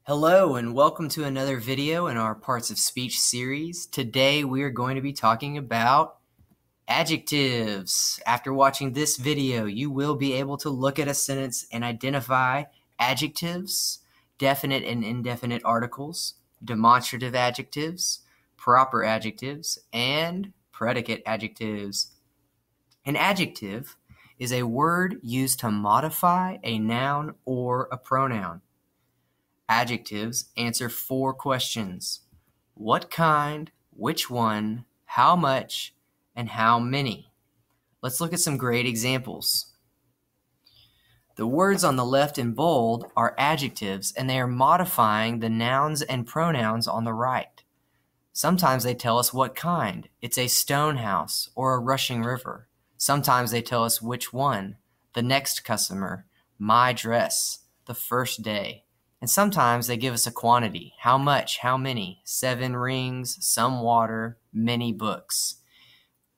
Hello and welcome to another video in our Parts of Speech series. Today we are going to be talking about adjectives. After watching this video, you will be able to look at a sentence and identify adjectives, definite and indefinite articles, demonstrative adjectives, proper adjectives, and predicate adjectives. An adjective is a word used to modify a noun or a pronoun. Adjectives answer 4 questions: what kind, which one, how much, and how many. Let's look at some great examples. The words on the left in bold are adjectives, and they are modifying the nouns and pronouns on the right. Sometimes they tell us what kind. It's a stone house or a rushing river. Sometimes they tell us which one, the next customer, my dress, the first day. And sometimes they give us a quantity: how much, how many, 7 rings, some water, many books.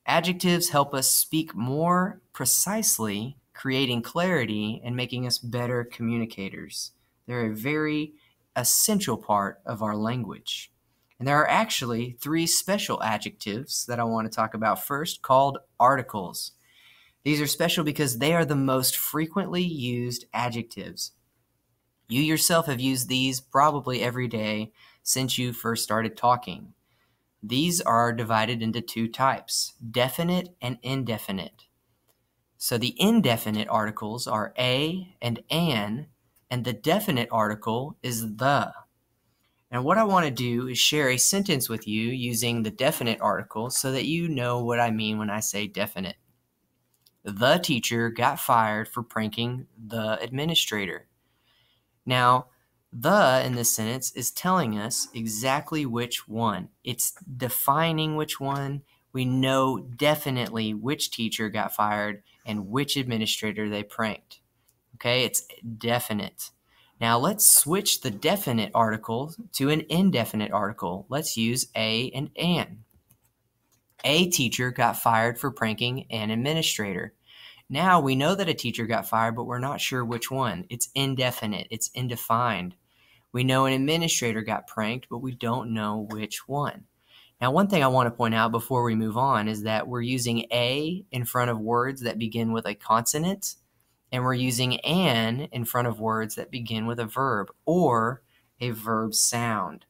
Adjectives help us speak more precisely, creating clarity and making us better communicators. They're a very essential part of our language. And there are actually 3 special adjectives that I want to talk about first, called articles. These are special because they are the most frequently used adjectives. You yourself have used these probably every day since you first started talking. These are divided into 2 types, definite and indefinite. So the indefinite articles are a and an, and the definite article is the. And what I want to do is share a sentence with you using the definite article so that you know what I mean when I say definite. The teacher got fired for pranking the administrator. Now, the in this sentence is telling us exactly which one. It's defining which one. We know definitely which teacher got fired and which administrator they pranked. Okay, it's definite. Now let's switch the definite article to an indefinite article. Let's use a and an. A teacher got fired for pranking an administrator. Now we know that a teacher got fired, but we're not sure which one. It's indefinite. It's indefined. We know an administrator got pranked, but we don't know which one. Now, one thing I want to point out before we move on is that we're using a in front of words that begin with a consonant, and we're using an in front of words that begin with a verb or a verb sound.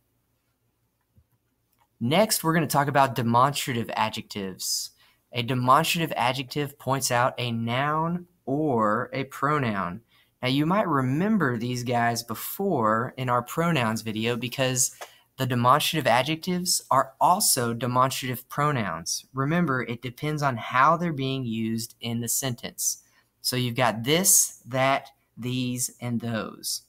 Next, we're going to talk about demonstrative adjectives. A demonstrative adjective points out a noun or a pronoun. Now, you might remember these guys before in our pronouns video because the demonstrative adjectives are also demonstrative pronouns. Remember, it depends on how they're being used in the sentence. So you've got this, that, these, and those.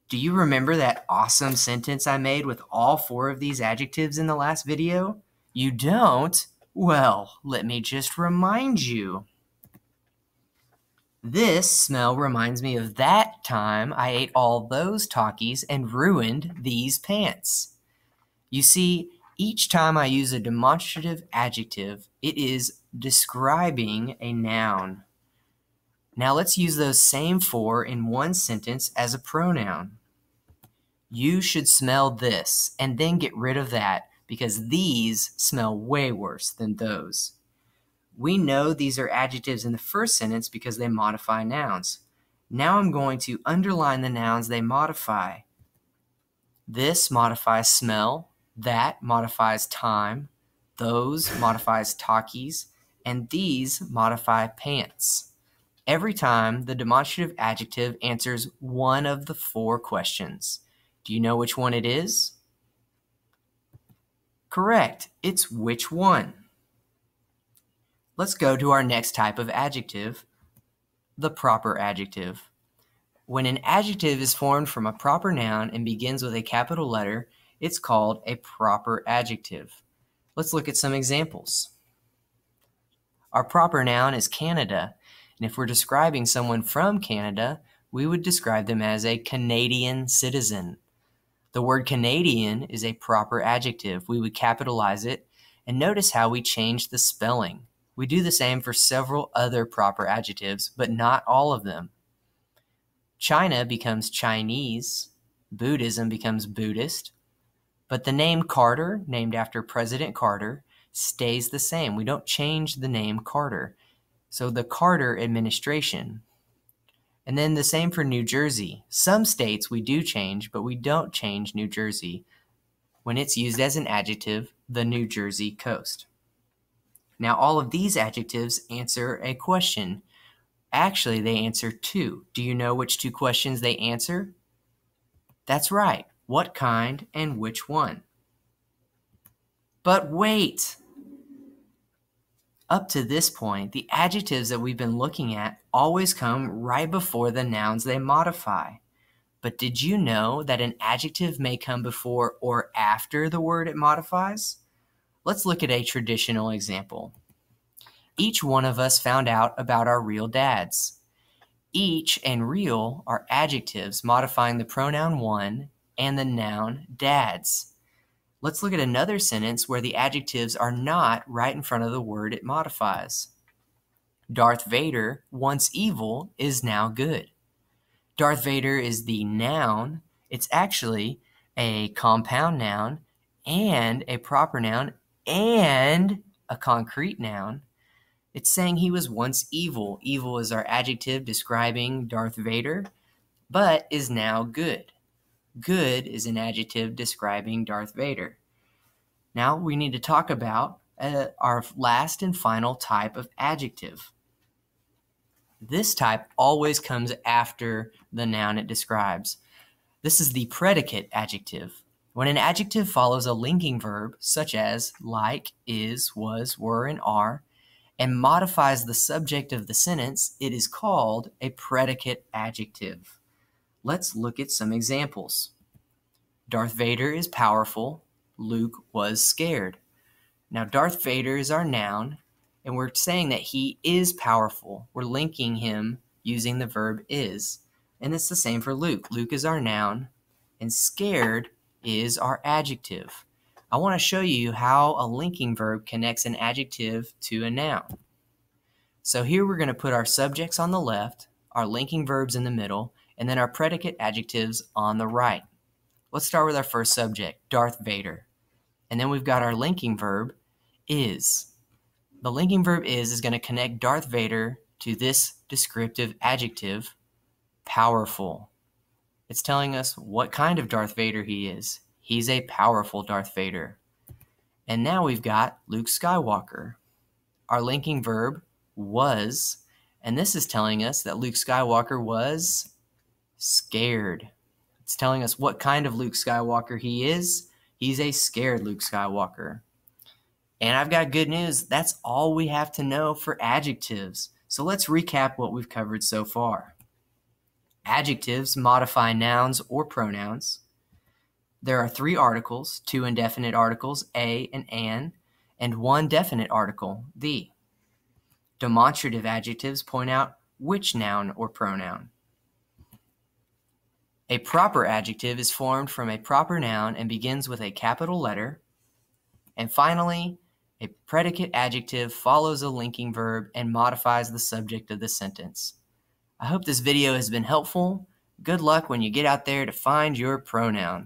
Do you remember that awesome sentence I made with all 4 of these adjectives in the last video? You don't? Well, let me just remind you. This smell reminds me of that time I ate all those Takis and ruined these pants. You see, each time I use a demonstrative adjective, it is describing a noun. Now let's use those same 4 in one sentence as a pronoun. You should smell this and then get rid of that, because these smell way worse than those. We know these are adjectives in the first sentence because they modify nouns. Now I'm going to underline the nouns they modify. This modifies smell, that modifies time, those modifies Takis, and these modify pants. Every time the demonstrative adjective answers one of the 4 questions. Do you know which one it is? Correct. It's which one. Let's go to our next type of adjective, the proper adjective. When an adjective is formed from a proper noun and begins with a capital letter, it's called a proper adjective. Let's look at some examples. Our proper noun is Canada, and if we're describing someone from Canada, we would describe them as a Canadian citizen. The word Canadian is a proper adjective. We would capitalize it, and notice how we changed the spelling. We do the same for several other proper adjectives, but not all of them. China becomes Chinese. Buddhism becomes Buddhist. But the name Carter, named after President Carter, stays the same. We don't change the name Carter. So the Carter administration. And then the same for New Jersey. Some states we do change, but we don't change New Jersey. When it's used as an adjective, the New Jersey coast. Now, all of these adjectives answer a question. Actually, they answer two. Do you know which two questions they answer? That's right. What kind and which one? But wait! Up to this point, the adjectives that we've been looking at always come right before the nouns they modify. But did you know that an adjective may come before or after the word it modifies? Let's look at a traditional example. Each one of us found out about our real dads. Each and real are adjectives modifying the pronoun one and the noun dads. Let's look at another sentence where the adjectives are not right in front of the word it modifies. Darth Vader, once evil, is now good. Darth Vader is the noun. It's actually a compound noun and a proper noun and a concrete noun. It's saying he was once evil. Evil is our adjective describing Darth Vader, but is now good. Good is an adjective describing Darth Vader. Now we need to talk about our last and final type of adjective. This type always comes after the noun it describes. This is the predicate adjective. When an adjective follows a linking verb, such as like, is, was, were, and are, and modifies the subject of the sentence, it is called a predicate adjective. Let's look at some examples. Darth Vader is powerful. Luke was scared. Now, Darth Vader is our noun, and we're saying that he is powerful. We're linking him using the verb is. And it's the same for Luke. Luke is our noun, and scared is our adjective. I want to show you how a linking verb connects an adjective to a noun. So here we're going to put our subjects on the left, our linking verbs in the middle, and then our predicate adjectives on the right. Let's start with our first subject, Darth Vader. And then we've got our linking verb, is. The linking verb is going to connect Darth Vader to this descriptive adjective, powerful. It's telling us what kind of Darth Vader he is. He's a powerful Darth Vader. And now we've got Luke Skywalker. Our linking verb, was, and this is telling us that Luke Skywalker was scared. It's telling us what kind of Luke Skywalker he is. He's a scared Luke Skywalker. And I've got good news. That's all we have to know for adjectives. So let's recap what we've covered so far. Adjectives modify nouns or pronouns. There are 3 articles, 2 indefinite articles, a and an, and 1 definite article, the. Demonstrative adjectives point out which noun or pronoun. A proper adjective is formed from a proper noun and begins with a capital letter. And finally, a predicate adjective follows a linking verb and modifies the subject of the sentence. I hope this video has been helpful. Good luck when you get out there to find your pronouns.